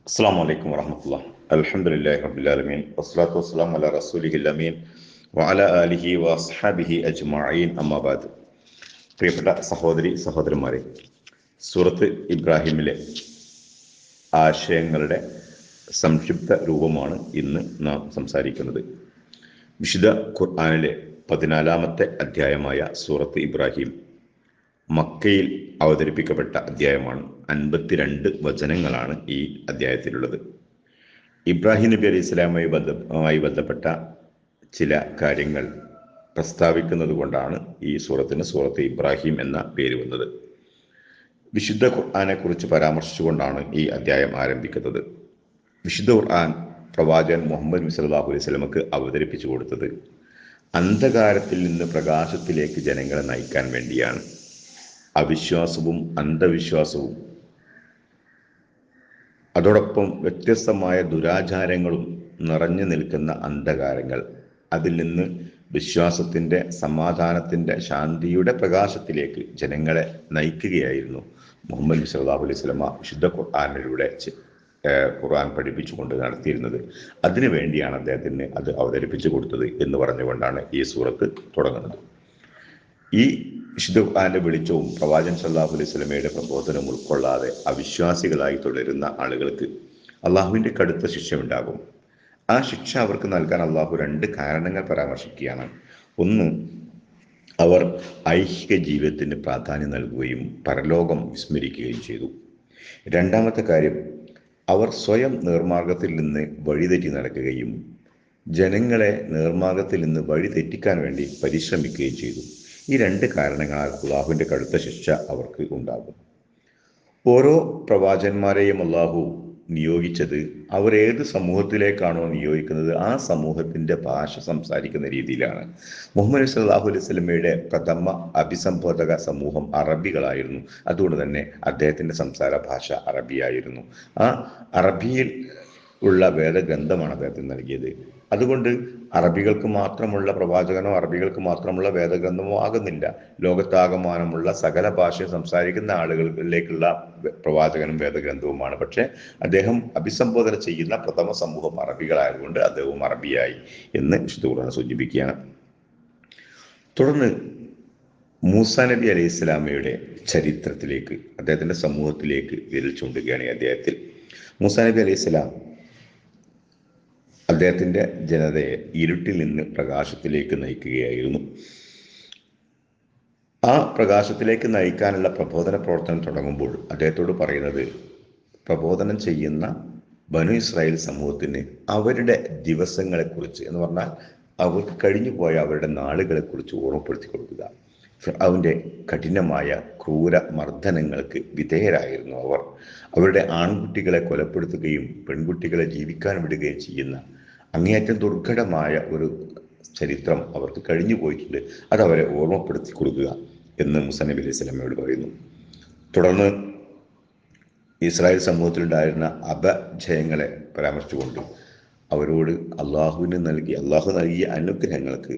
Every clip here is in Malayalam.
അസ്സലാമു അലൈക്കും വറഹ്മത്തുള്ളാഹി. അൽഹംദുലില്ലാഹി റബ്ബിൽ ആലമീൻ വസ്സലാത്തു വസ്സലാമു അലാ റസൂലിഹിൽ അമീൻ വഅലാ ആലിഹി വഅസ്ഹാബിഹി അജ്മഈൻ. അമ്മാ ബഅദ്. പ്രിയപ്പെട്ട സഹോദരി സഹോദരന്മാരെ, സൂറത്ത് ഇബ്രാഹിമിലെ ആശയങ്ങളുടെ സംക്ഷിപ്ത രൂപമാണ് ഇന്ന് നാം സംസാരിക്കുന്നത്. വിശുദ്ധ ഖുർആനിലെ 14-ാമത്തെ അധ്യായമായ സൂറത്ത് ഇബ്രാഹിം മക്കയിൽ അവതരിപ്പിക്കപ്പെട്ട അധ്യായമാണ്. 52 വചനങ്ങളാണ് ഈ അധ്യായത്തിലുള്ളത്. ഇബ്രാഹിം നബി അലൈഹി ഇസ്ലാമുമായി ബന്ധപ്പെട്ട ചില കാര്യങ്ങൾ പ്രസ്താവിക്കുന്നത് കൊണ്ടാണ് ഈ സൂറത്തിന് സൂറത്ത് ഇബ്രാഹിം എന്ന പേര് വന്നത്. വിശുദ്ധ ഖുർആനെ കുറിച്ച് പരാമർശിച്ചുകൊണ്ടാണ് ഈ അധ്യായം ആരംഭിക്കുന്നത്. വിശുദ്ധ ഖുർആൻ പ്രവാചകൻ മുഹമ്മദ് നബി സല്ലല്ലാഹു അലൈഹി വസല്ലമക്ക് അവതരിപ്പിച്ചു കൊടുത്തത് അന്ധകാരത്തിൽ നിന്ന് പ്രകാശത്തിലേക്ക് ജനങ്ങളെ നയിക്കാൻ വേണ്ടിയാണ്. അവിശ്വാസവും അന്ധവിശ്വാസവും അതോടൊപ്പം വ്യത്യസ്തമായ ദുരാചാരങ്ങളും നിറഞ്ഞു നിൽക്കുന്ന അന്ധകാരങ്ങൾ, അതിൽ നിന്ന് വിശ്വാസത്തിൻ്റെ, സമാധാനത്തിൻ്റെ, ശാന്തിയുടെ പ്രകാശത്തിലേക്ക് ജനങ്ങളെ നയിക്കുകയായിരുന്നു മുഹമ്മദ് നബി സല്ലല്ലാഹു അലൈഹി വസല്ലമ വിശുദ്ധ ഖുർആനിലൂടെ ഖുർആൻ പഠിപ്പിച്ചുകൊണ്ട് നടത്തിയിരുന്നത്. അതിനു വേണ്ടിയാണ് അദ്ദേഹത്തിന് അത് അവതരിപ്പിച്ചു കൊടുത്തത് എന്ന് പറഞ്ഞുകൊണ്ടാണ് ഈ സൂറത്ത് തുടങ്ങുന്നത്. ഈ വിശുദ്ധ ഖുർആന്റെ വെളിച്ചവും പ്രവാചകൻ സല്ലല്ലാഹു അലൈഹി വസല്ലമയുടെ പ്രബോധനം ഉൾക്കൊള്ളാതെ അവിശ്വാസികളായി തുടരുന്ന ആളുകൾക്ക് അള്ളാഹുവിൻ്റെ കടുത്ത ശിക്ഷ ഉണ്ടാകും. ആ ശിക്ഷ അവർക്ക് നൽകാൻ അള്ളാഹു 2 കാരണങ്ങൾ പരാമർശിക്കുകയാണ്. ഒന്ന്, അവർ ഐഹിക ജീവിതത്തിന് പ്രാധാന്യം നൽകുകയും പരലോകം വിസ്മരിക്കുകയും ചെയ്തു. രണ്ടാമത്തെ കാര്യം, അവർ സ്വയം നേർമാർഗത്തിൽ നിന്ന് വഴിതെറ്റി നടക്കുകയും ജനങ്ങളെ നേർമാർഗത്തിൽ നിന്ന് വഴി തെറ്റിക്കാൻ വേണ്ടി പരിശ്രമിക്കുകയും ചെയ്തു. ഈ 2 കാരണങ്ങളാൽ അള്ളാഹുവിൻ്റെ കടുത്ത ശിക്ഷ അവർക്ക് ഉണ്ടാകും. ഓരോ പ്രവാചകന്മാരെയും അള്ളാഹു നിയോഗിച്ചത് അവർ ഏത് സമൂഹത്തിലേക്കാണോ നിയോഗിക്കുന്നത് ആ സമൂഹത്തിൻ്റെ ഭാഷ സംസാരിക്കുന്ന രീതിയിലാണ്. മുഹമ്മദ് സല്ലല്ലാഹു അലൈഹി വസല്ലമയുടെ പ്രഥമ അഭിസംബോധക സമൂഹം അറബികളായിരുന്നു. അതുകൊണ്ട് തന്നെ അദ്ദേഹത്തിൻ്റെ സംസാര ഭാഷ അറബിയായിരുന്നു. ആ അറബിയിൽ ഉള്ള വേദഗ്രന്ഥമാണ് അദ്ദേഹത്തിന് നൽകിയത്. അതുകൊണ്ട് അറബികൾക്ക് മാത്രമുള്ള പ്രവാചകനോ അറബികൾക്ക് മാത്രമുള്ള വേദഗ്രന്ഥമോ ആകുന്നില്ല. ലോകത്താകമാനമുള്ള സകല ഭാഷയും സംസാരിക്കുന്ന ആളുകളിലേക്കുള്ള പ്രവാചകനും വേദഗ്രന്ഥവുമാണ്. പക്ഷേ അദ്ദേഹം അഭിസംബോധന ചെയ്യുന്ന പ്രഥമ സമൂഹം അറബികളായതുകൊണ്ട് അദ്ദേഹവും അറബിയായി എന്ന് വിശുദ്ധ ഖുർആൻ സൂചിപ്പിക്കുകയാണ്. തുടർന്ന് മൂസാ നബി അലൈഹി ഇസ്ലാമയുടെ ചരിത്രത്തിലേക്ക്, അദ്ദേഹത്തിൻ്റെ സമൂഹത്തിലേക്ക് വിരൽ ചൂണ്ടുകയാണ് ഈ അധ്യായത്തിൽ. മൂസാ നബി അലൈഹി ഇസ്ലാം അദ്ദേഹത്തിൻ്റെ ജനതയെ ഇരുട്ടിൽ നിന്ന് പ്രകാശത്തിലേക്ക് നയിക്കുകയായിരുന്നു. ആ പ്രകാശത്തിലേക്ക് നയിക്കാനുള്ള പ്രബോധന പ്രവർത്തനം തുടങ്ങുമ്പോൾ അദ്ദേഹത്തോട് പറയുന്നത്, പ്രബോധനം ചെയ്യുന്ന ബനു ഇസ്രായേൽ സമൂഹത്തിന് അവരുടെ ദിവസങ്ങളെക്കുറിച്ച് എന്ന് പറഞ്ഞാൽ അവർക്ക് കഴിഞ്ഞു പോയ അവരുടെ നാളുകളെക്കുറിച്ച് ഓർമ്മപ്പെടുത്തി കൊടുക്കുക. ഫിർഔന്റെ കഠിനമായ ക്രൂര മർദ്ദനങ്ങൾക്ക് വിധേയരായിരുന്നു അവർ. അവരുടെ ആൺകുട്ടികളെ കൊലപ്പെടുത്തുകയും പെൺകുട്ടികളെ ജീവിക്കാൻ വിടുകയും ചെയ്യുന്ന അങ്ങേയറ്റം ദുർഘടമായ ഒരു ചരിത്രം അവർക്ക് കഴിഞ്ഞു പോയിട്ടുണ്ട്. അതവരെ ഓർമ്മപ്പെടുത്തി കൊടുക്കുക എന്ന് മൂസാ നബി അലൈഹി സ്വലാമയോട് പറയുന്നു. തുടർന്ന് ഇസ്രായേൽ സമൂഹത്തിലുണ്ടായിരുന്ന അപജയങ്ങളെ പരാമർശിച്ചുകൊണ്ട് അവരോട് അള്ളാഹു നൽകിയ അനുഗ്രഹങ്ങൾക്ക്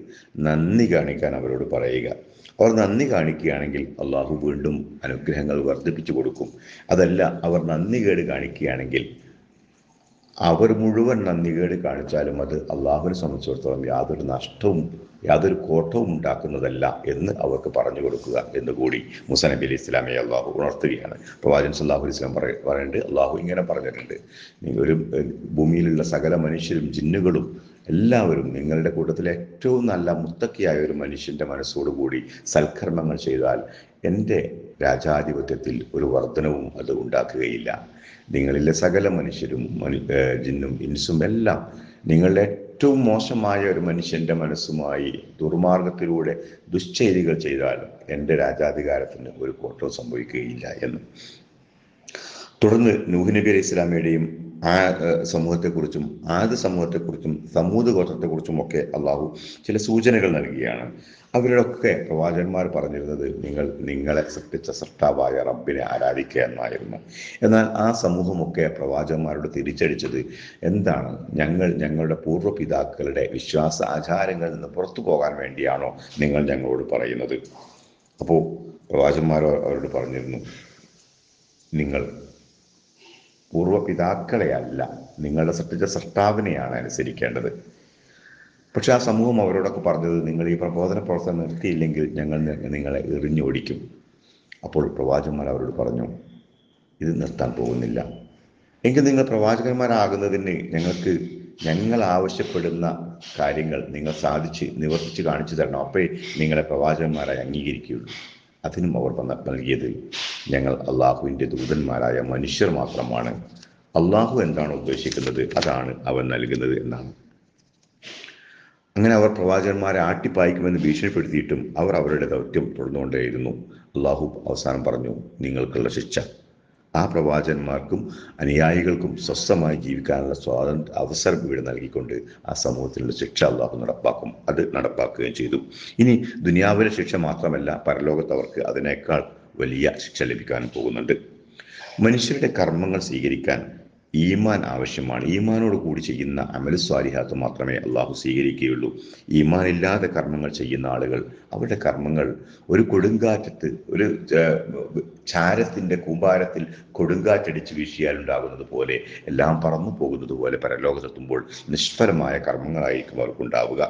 നന്ദി കാണിക്കാൻ അവരോട് പറയുക. അവർ നന്ദി കാണിക്കുകയാണെങ്കിൽ അള്ളാഹു വീണ്ടും അനുഗ്രഹങ്ങൾ വർദ്ധിപ്പിച്ചു കൊടുക്കും. അതല്ല, അവർ നന്ദികേട് കാണിക്കുകയാണെങ്കിൽ, അവർ മുഴുവൻ നന്ദികേട് കാണിച്ചാലും അത് അള്ളാഹുവിനെ സംബന്ധിച്ചിടത്തോളം യാതൊരു നഷ്ടവും യാതൊരു കോട്ടവും ഉണ്ടാക്കുന്നതല്ല എന്ന് അവർക്ക് പറഞ്ഞു കൊടുക്കുക എന്ന് കൂടി മൂസാ നബി അലൈഹി ഇസ്ലാമയെ അള്ളാഹു ഉണർത്തുകയാണ്. പ്രവാചകൻ സല്ലല്ലാഹു അലൈഹി വസല്ലം പറയുന്നുണ്ട്, അള്ളാഹു ഇങ്ങനെ പറഞ്ഞിട്ടുണ്ട്, ഒരു ഭൂമിയിലുള്ള സകല മനുഷ്യരും ജിന്നുകളും എല്ലാവരും നിങ്ങളുടെ കൂട്ടത്തിൽ ഏറ്റവും നല്ല മുത്തക്കിയായ ഒരു മനുഷ്യൻ്റെ മനസ്സോടുകൂടി സൽക്കർമ്മങ്ങൾ ചെയ്താൽ എൻ്റെ രാജാധിപത്യത്തിൽ ഒരു വർധനവും അത് ഉണ്ടാക്കുകയില്ല. നിങ്ങളിലെ സകല മനുഷ്യരും ജിന്നും ഇൻസും എല്ലാം നിങ്ങളുടെ ഏറ്റവും മോശമായ ഒരു മനുഷ്യൻ്റെ മനസ്സുമായി ദുർമാർഗത്തിലൂടെ ദുശ്ചെയ്തികൾ ചെയ്താൽ എൻ്റെ രാജാധികാരത്തിന് ഒരു കോട്ടവും സംഭവിക്കുകയില്ല എന്ന്. തുടർന്ന് നൂഹ് നബി അലൈഹി ഇസ്ലാമയുടെയും ആ സമൂഹത്തെക്കുറിച്ചും ആദ് സമൂഹത്തെക്കുറിച്ചും സമൂദ് ഗോത്രത്തെക്കുറിച്ചും ഒക്കെ അള്ളാഹു ചില സൂചനകൾ നൽകുകയാണ്. അവരോടൊക്കെ പ്രവാചകന്മാർ പറഞ്ഞിരുന്നത് നിങ്ങളെ സൃഷ്ടിച്ച സൃഷ്ടാവായ റബ്ബിനെ ആരാധിക്കുക എന്നായിരുന്നു. എന്നാൽ ആ സമൂഹമൊക്കെ പ്രവാചകന്മാരോട് തിരിച്ചടിച്ചത് എന്താണ്, ഞങ്ങളുടെ പൂർവ്വപിതാക്കളുടെ വിശ്വാസ ആചാരങ്ങളിൽ നിന്ന് പുറത്തു പോകാൻ വേണ്ടിയാണോ നിങ്ങൾ ഞങ്ങളോട് പറയുന്നത്? അപ്പോൾ പ്രവാചകന്മാർ അവരോട് പറഞ്ഞിരുന്നു, നിങ്ങൾ പൂർവ്വപിതാക്കളെ അല്ല, നിങ്ങളുടെ സൃഷ്ടിച്ച സൃഷ്ടാവിനെയാണ് അനുസരിക്കേണ്ടത്. പക്ഷെ ആ സമൂഹം അവരോടൊക്കെ പറഞ്ഞത്, നിങ്ങൾ ഈ പ്രബോധന പ്രവർത്തനം നിർത്തിയില്ലെങ്കിൽ ഞങ്ങൾ നിങ്ങളെ എറിഞ്ഞോടിക്കും. അപ്പോൾ പ്രവാചകന്മാർ അവരോട് പറഞ്ഞു, ഇത് നിർത്താൻ പോകുന്നില്ല. എങ്കിൽ നിങ്ങൾ പ്രവാചകന്മാരാകുന്നതിന് ഞങ്ങൾ ആവശ്യപ്പെടുന്ന കാര്യങ്ങൾ നിങ്ങൾ നിവർത്തിച്ച് കാണിച്ചു തരണം. അപ്പോഴേ നിങ്ങളെ പ്രവാചകന്മാരായി അംഗീകരിക്കുകയുള്ളൂ. അതിനും അവർ നൽകിയത്, ഞങ്ങൾ അള്ളാഹുവിൻ്റെ ദൂതന്മാരായ മനുഷ്യർ മാത്രമാണ്. അള്ളാഹു എന്താണ് ഉദ്ദേശിക്കുന്നത് അതാണ് അവൻ നൽകുന്നത് എന്നാണ്. അങ്ങനെ അവർ പ്രവാചകന്മാരെ ആട്ടിപ്പായിക്കുമെന്ന് ഭീഷണിപ്പെടുത്തിയിട്ടും അവർ അവരുടെ ദൗത്യം തുടർന്നുകൊണ്ടേയിരുന്നു. അള്ളാഹു അവസാനം പറഞ്ഞു, നിങ്ങൾക്കുള്ള ശിക്ഷ. ആ പ്രവാചകന്മാർക്കും അനുയായികൾക്കും സ്വസ്ഥമായി ജീവിക്കാനുള്ള അവസരം ഇവിടെ നൽകിക്കൊണ്ട് ആ സമൂഹത്തിനുള്ള ശിക്ഷ അള്ളാഹു നടപ്പാക്കും. അത് നടപ്പാക്കുകയും ചെയ്തു. ഇനി ദുനിയാവിലെ ശിക്ഷ മാത്രമല്ല, പരലോകത്ത് അവർക്ക് അതിനേക്കാൾ വലിയ ശിക്ഷ ലഭിക്കാൻ പോകുന്നുണ്ട്. മനുഷ്യരുടെ കർമ്മങ്ങൾ സ്വീകരിക്കാൻ ഈമാൻ ആവശ്യമാണ്. ഈമാനോട് കൂടി ചെയ്യുന്ന അമൽ സ്വാലിഹാത്ത് മാത്രമേ അള്ളാഹു സ്വീകരിക്കുകയുള്ളൂ. ഈമാൻ ഇല്ലാതെ കർമ്മങ്ങൾ ചെയ്യുന്ന ആളുകൾ, അവരുടെ കർമ്മങ്ങൾ ഒരു കൊടുങ്കാറ്റത്ത്, ഒരു ചാരത്തിൻ്റെ കൂമ്പാരത്തിൽ കൊടുങ്കാറ്റടിച്ച് വീശിയാൽ ഉണ്ടാകുന്നത് പോലെ, എല്ലാം പറന്നു പോകുന്നത് പോലെ പരലോകത്തെത്തുമ്പോൾ നിഷ്ഫലമായ കർമ്മങ്ങളായിരിക്കും അവർക്കുണ്ടാവുക.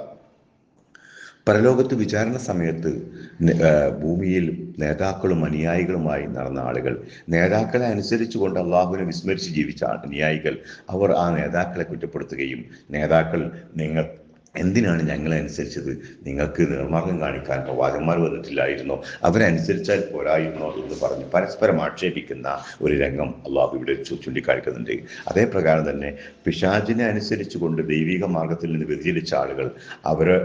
പരലോകത്ത് വിചാരണ സമയത്ത് ഭൂമിയിൽ നേതാക്കളും അനുയായികളുമായി നടന്ന ആളുകൾ, നേതാക്കളെ അനുസരിച്ചുകൊണ്ട് അള്ളാഹുവിനെ വിസ്മരിച്ച് ജീവിച്ച അനുയായികൾ, അവർ ആ നേതാക്കളെ കുറ്റപ്പെടുത്തുകയും, നേതാക്കൾ എന്തിനാണ് ഞങ്ങളെ അനുസരിച്ചത്? നിങ്ങൾക്ക് നിർമാർഗം കാണിക്കാൻ പ്രവാചകന്മാർ വന്നിട്ടില്ലായിരുന്നോ? അവരെ അനുസരിച്ചാൽ പോരായിരുന്നോ എന്ന് പറഞ്ഞ് പരസ്പരം ആക്ഷേപിക്കുന്ന ഒരു രംഗം അള്ളാഹു ഇവിടെ ചൂണ്ടിക്കാണിക്കുന്നുണ്ട്. അതേ പ്രകാരം തന്നെ പിശാചിനെ അനുസരിച്ചുകൊണ്ട് ദൈവിക മാർഗത്തിൽ നിന്ന് വ്യതിചലിച്ച ആളുകൾ, അവരെ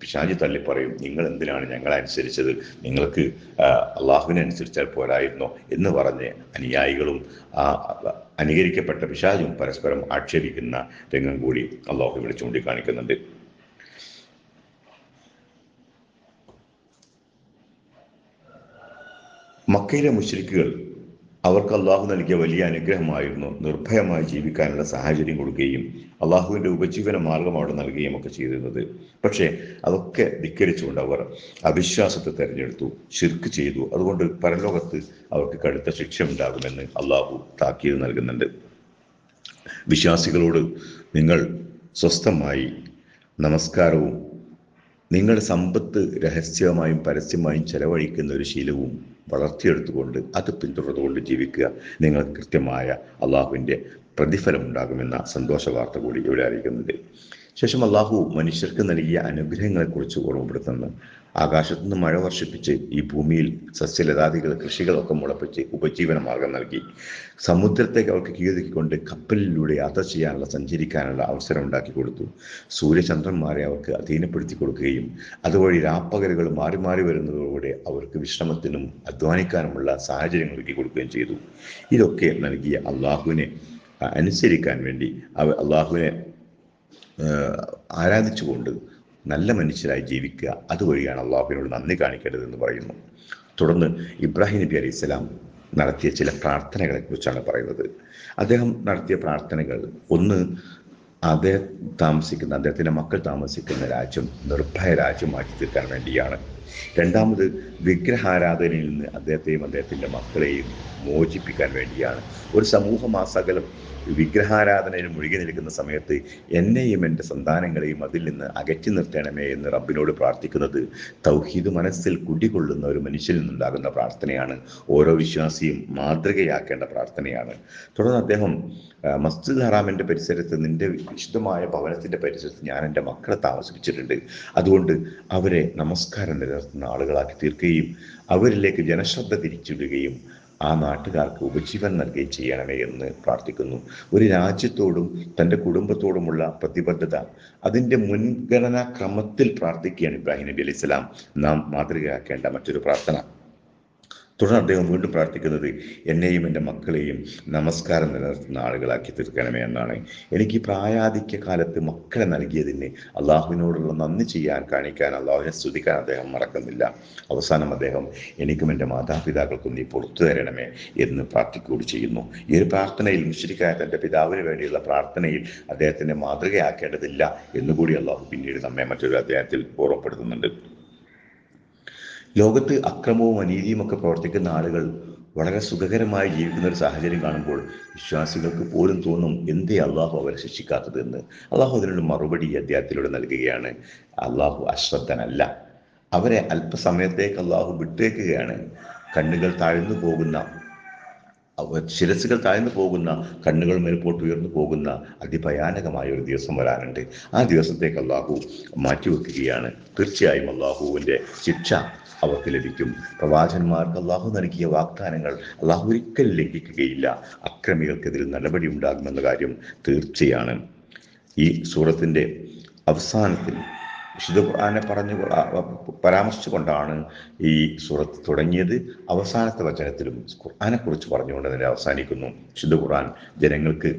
പിശാചി തള്ളിപ്പറയും, നിങ്ങൾ എന്തിനാണ് ഞങ്ങളെ അനുസരിച്ചത്? നിങ്ങൾക്ക് അള്ളാഹുവിനെ അനുസരിച്ചാൽ പോരായിരുന്നോ എന്ന് പറഞ്ഞ് അനുയായികളും അനുകരിക്കപ്പെട്ട പിശാചും പരസ്പരം ആക്ഷേപിക്കുന്ന രംഗം കൂടി അള്ളാഹു ഇവിടെ ചൂണ്ടിക്കാണിക്കുന്നുണ്ട്. മക്കയിലെ മുശ്രിക്കുകൾ, അവർക്ക് അള്ളാഹു നൽകിയ വലിയ അനുഗ്രഹമായിരുന്നു നിർഭയമായി ജീവിക്കാനുള്ള സാഹചര്യം കൊടുക്കുകയും അള്ളാഹുവിൻ്റെ ഉപജീവന മാർഗം അവിടെ നൽകുകയും ഒക്കെ ചെയ്തിരുന്നത്. പക്ഷേ അതൊക്കെ ധിക്കരിച്ചുകൊണ്ട് അവർ അവിശ്വാസത്തെ തിരഞ്ഞെടുത്തു, ശിർക്ക് ചെയ്തു. അതുകൊണ്ട് പരലോകത്ത് അവർക്ക് കടുത്ത ശിക്ഷ ഉണ്ടാകുമെന്ന് അള്ളാഹു താക്കീത് നൽകുന്നുണ്ട്. വിശ്വാസികളോട് നിങ്ങൾ സ്വസ്ഥമായി നമസ്കാരവും നിങ്ങളുടെ സമ്പത്ത് രഹസ്യമായും പരസ്യമായും ചെലവഴിക്കുന്ന ഒരു ശീലവും വളർത്തിയെടുത്തുകൊണ്ട് അത് പിന്തുടർന്നുകൊണ്ട് ജീവിക്കുക. നിങ്ങൾക്ക് കൃത്യമായ അള്ളാഹുവിൻ്റെ പ്രതിഫലം ഉണ്ടാകുമെന്ന സന്തോഷ വാർത്ത കൂടി ഇവിടെ അറിയിക്കുന്നുണ്ട്. ശേഷം അള്ളാഹു മനുഷ്യർക്ക് നൽകിയ അനുഗ്രഹങ്ങളെക്കുറിച്ച് ഓർമ്മപ്പെടുത്തുന്നു. ആകാശത്തു നിന്ന് മഴ വർഷിപ്പിച്ച് ഈ ഭൂമിയിൽ സസ്യലതാദികൾ, കൃഷികളൊക്കെ മുളപ്പിച്ച് ഉപജീവന മാർഗം നൽകി. സമുദ്രത്തേക്ക് അവർക്ക് കീഴടക്കിക്കൊണ്ട് കപ്പലിലൂടെ യാത്ര ചെയ്യാനുള്ള, സഞ്ചരിക്കാനുള്ള അവസരം ഉണ്ടാക്കി കൊടുത്തു. സൂര്യചന്ദ്രന്മാരെ അവർക്ക് അധീനപ്പെടുത്തി കൊടുക്കുകയും അതുവഴി രാപ്പകലുകൾ മാറി മാറി വരുന്നതോടെ അവർക്ക് വിശ്രമത്തിനും അധ്വാനിക്കാനുമുള്ള സാഹചര്യങ്ങൾ ഒരുക്കി കൊടുക്കുകയും ചെയ്തു. ഇതൊക്കെ നൽകിയ അള്ളാഹുവിനെ അനുസരിക്കാൻ വേണ്ടി അള്ളാഹുവിനെ ആരാധിച്ചുകൊണ്ട് നല്ല മനുഷ്യരായി ജീവിക്കുക. അതുവഴിയാണ് അള്ളാഹുവിനോട് നന്ദി കാണിക്കേണ്ടതെന്ന് പറയുന്നു. തുടർന്ന് ഇബ്രാഹിം നബി അലൈഹി സ്വലാം നടത്തിയ ചില പ്രാർത്ഥനകളെ കുറിച്ചാണ് പറയുന്നത്. അദ്ദേഹം നടത്തിയ പ്രാർത്ഥനകൾ, ഒന്ന്, അദ്ദേഹത്തിൻ്റെ മക്കൾ താമസിക്കുന്ന രാജ്യം നിർഭയ രാജ്യമാക്കി തീർക്കാൻ വേണ്ടിയാണ്. രണ്ടാമത്, വിഗ്രഹാരാധനയിൽ നിന്ന് അദ്ദേഹത്തെയും അദ്ദേഹത്തിൻ്റെ മക്കളെയും മോചിപ്പിക്കാൻ വേണ്ടിയാണ്. ഒരു സമൂഹം ആ സകലം വിഗ്രഹാരാധനയിൽ മുഴുകി നിൽക്കുന്ന സമയത്ത് എന്നെയും എൻ്റെ സന്താനങ്ങളെയും അതിൽ നിന്ന് അകറ്റി നിർത്തണമേ എന്ന് റബ്ബിനോട് പ്രാർത്ഥിക്കുന്നത് തൗഹീദ് മനസ്സിൽ കുടികൊള്ളുന്ന ഒരു മനുഷ്യനിൽ നിന്നുണ്ടാകുന്ന പ്രാർത്ഥനയാണ്. ഓരോ വിശ്വാസിയും മാതൃകയാക്കേണ്ട പ്രാർത്ഥനയാണ്. തുടർന്ന് അദ്ദേഹം മസ്ജിദ് ഹറാമിൻ്റെ പരിസരത്ത്, നിൻ്റെ വിശുദ്ധമായ ഭവനത്തിൻ്റെ പരിസരത്ത് ഞാൻ എൻ്റെ മക്കളെ താമസിപ്പിച്ചിട്ടുണ്ട്, അതുകൊണ്ട് അവരെ നമസ്കാരം നിലനിർത്തുന്ന ആളുകളാക്കി തീർക്കുകയും അവരിലേക്ക് ജനശ്രദ്ധ തിരിച്ചിടുകയും ആ നാട്ടുകാർക്ക് ഉപജീവനം നൽകുകയും ചെയ്യണമേ എന്ന് പ്രാർത്ഥിക്കുന്നു. ഒരു രാജ്യത്തോടും തൻ്റെ കുടുംബത്തോടുമുള്ള പ്രതിബദ്ധത, അതിൻ്റെ മുൻഗണനാ ക്രമത്തിൽ പ്രാർത്ഥിക്കുകയാണ് ഇബ്രാഹിം നബി അലൈഹി സ്വലാം നാം മാതൃകയാക്കേണ്ട മറ്റൊരു പ്രാർത്ഥന. തുടർന്ന് അദ്ദേഹം വീണ്ടും പ്രാർത്ഥിക്കുന്നത്, എന്നെയും എൻ്റെ മക്കളെയും നമസ്കാരം നിലനിർത്തുന്ന ആളുകളാക്കി തീർക്കണമേ എന്നാണ്. എനിക്ക് പ്രായാധിക്യ കാലത്ത് മക്കളെ നൽകിയതിന് അള്ളാഹുവിനോടുള്ള നന്ദി കാണിക്കാൻ, അള്ളാഹുവിനെ സ്തുതിക്കാൻ അദ്ദേഹം മറക്കുന്നില്ല. അവസാനം അദ്ദേഹം, എനിക്കും എൻ്റെ മാതാപിതാക്കൾക്കും നീ പുറത്തു തരണമേ എന്ന് പ്രാർത്ഥിക്കുകകൂടി ചെയ്യുന്നു. ഈ ഒരു പ്രാർത്ഥനയിൽ, മുശ്രിക്കായ തൻ്റെ പിതാവിന് വേണ്ടിയുള്ള പ്രാർത്ഥനയിൽ അദ്ദേഹത്തിൻ്റെ മാതൃകയാക്കേണ്ടതില്ല എന്നുകൂടി അള്ളാഹു പിന്നീട് നമ്മെ മറ്റൊരു അധ്യായത്തിൽ ഓർമ്മപ്പെടുത്തുന്നുണ്ട്. ലോകത്ത് അക്രമവും അനീതിയും ഒക്കെ പ്രവർത്തിക്കുന്ന ആളുകൾ വളരെ സുഖകരമായി ജീവിക്കുന്ന ഒരു സാഹചര്യം കാണുമ്പോൾ വിശ്വാസികൾക്ക് പോലും തോന്നും എന്തേ അള്ളാഹു അവരെ ശിക്ഷിക്കാത്തത് എന്ന്. അള്ളാഹു അതിനുള്ള മറുപടി ഈ അധ്യായത്തിലൂടെ നൽകുകയാണ്. അള്ളാഹു അശ്രദ്ധനല്ല, അവരെ അല്പസമയത്തേക്ക് അള്ളാഹു വിട്ടേക്കുകയാണ്. കണ്ണുകൾ താഴ്ന്നു പോകുന്ന, ശിരസുകൾ താഴ്ന്നു പോകുന്ന, കണ്ണുകൾ മേൽപോട്ട് ഉയർന്നു പോകുന്ന അതിഭയാനകമായ ഒരു ദിവസം വരാനുണ്ട്. ആ ദിവസത്തേക്ക് അള്ളാഹു മാറ്റിവെക്കുകയാണ്. തീർച്ചയായും അള്ളാഹുവിൻ്റെ ശിക്ഷ അവർക്ക് ലഭിക്കും. പ്രവാചകന്മാർക്ക് അള്ളാഹു നൽകിയ വാഗ്ദാനങ്ങൾ അള്ളാഹു ഒരിക്കലും ലംഘിക്കുകയില്ല. അക്രമികൾക്കെതിരെ നടപടി ഉണ്ടാകുമെന്ന കാര്യം തീർച്ചയാണ്. ഈ സൂറത്തിൻ്റെ അവസാനത്തിൽ വിശുദ്ധ ഖുർആനെ പരാമർശിച്ചുകൊണ്ടാണ് ഈ സൂറത്ത് തുടങ്ങിയത്. അവസാനത്തെ വചനത്തിലും ഖുർആനെ കുറിച്ച് പറഞ്ഞുകൊണ്ട് അതിനെ അവസാനിക്കുന്നു. വിശുദ്ധ ഖുർആൻ ജനങ്ങൾക്ക്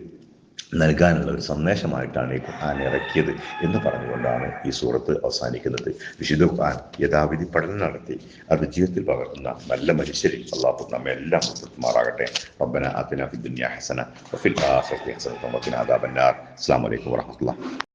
നൽകാനുള്ള ഒരു സന്ദേശമായിട്ടാണ് ഈ ഖുർആൻ ഇറക്കിയത് എന്ന് പറഞ്ഞുകൊണ്ടാണ് ഈ സൂറത്ത് അവസാനിക്കുന്നത്. വിശുദ്ധ ഖുർആൻ യഥാവിധി പഠനം നടത്തി അത് ജീവിതത്തിൽ പകർത്തുന്ന നല്ല മനുഷ്യരിൽ അല്ലാഹു നമ്മെ എല്ലാം ഉൾപ്പെടുത്തുമാറാകട്ടെ. റബ്ബന ആതിനാ ഫിദ്ദുനിയ ഹസന വഫിൽ ആഖിറതി ഹസനത വഖിനാ അദാബന്നാർ. അസ്സലാമു അലൈക്കും വറഹ്മത്തുള്ളാഹി.